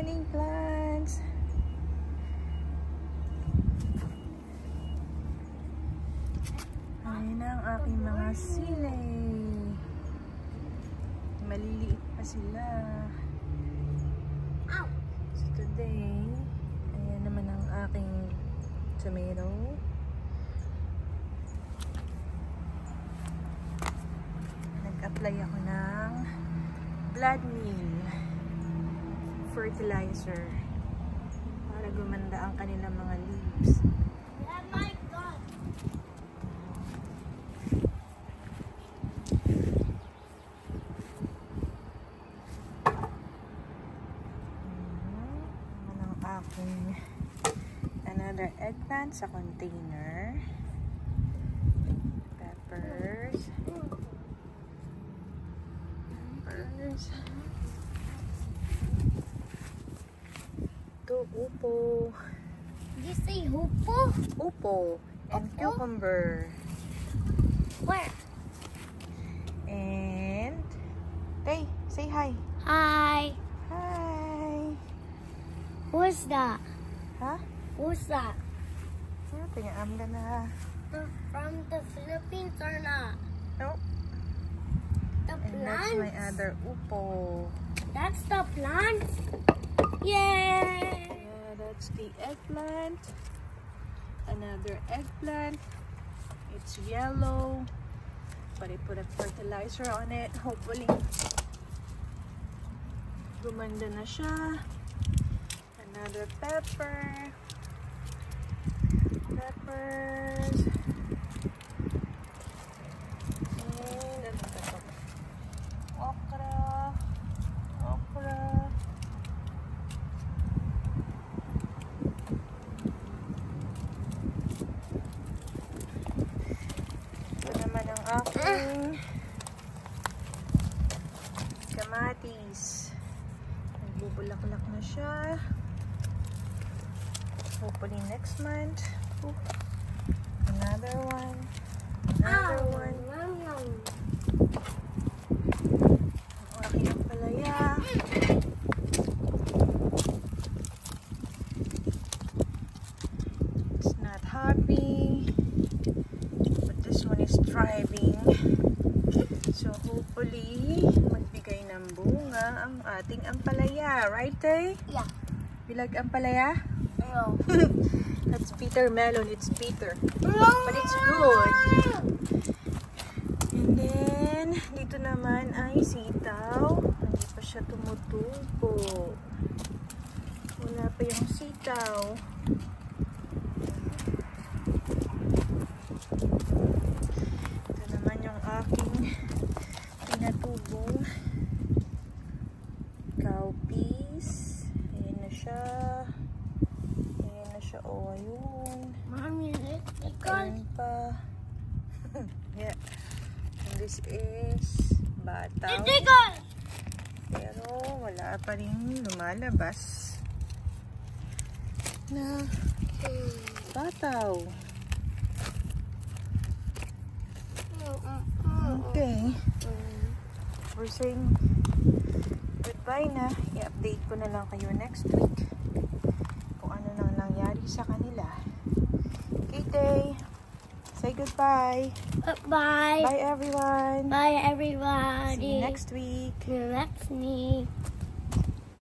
morning, plants! Ayan ang aking mga sile. Maliliit pa sila. So today, ayan naman ang aking tomato. Nag-apply ako ng blood meal fertilizer para gumanda ang kanilang mga leaves. Oh my God! Ang aking another eggplant sa container. Peppers. Ito, upo. Did you say hupo? Upo. And Upo? cucumber. Where? And Tay, say hi. Hi. Hi. Who's that? Huh? Who's that? I'm gonna... From the Philippines or not? No. The And that's plants? my other upo. That's the plants? Yay! Yeah, that's the eggplant. Another eggplant. It's yellow, but I put a fertilizer on it. Hopefully, gumanda na siya. Another pepper. Peppers. And ano ba ito? Okra. Okra. Ito naman ang aking kamatis. Nagbubulaklak na siya. Hopefully next month. Ooh. Another one. Another one. Ang aking ampalaya. It's not happy. But this one is thriving. So hopefully, magbigay ng bunga ang ating ampalaya. Right, Tay? Yeah. You like ampalaya? No. That's bitter melon. It's bitter. But it's good. And then, dito naman ay sitaw. Hindi pa siya tumutubo. Wala pa yung sitaw. Ito naman yung aking pinatubong cowpeas. Ayan na siya. Ayan na siya. Oh, ayun. Mommy, Ayan pa. Yeah. And this is bataw. Pero wala pa rin lumalabas na bataw. Okay. We're saying goodbye na. I-update ko na lang kayo next week kung ano nang nangyari sa kanila. Okay, Tay. Say goodbye. Bye. Bye, everyone. Bye, everybody. See you next week. Next week.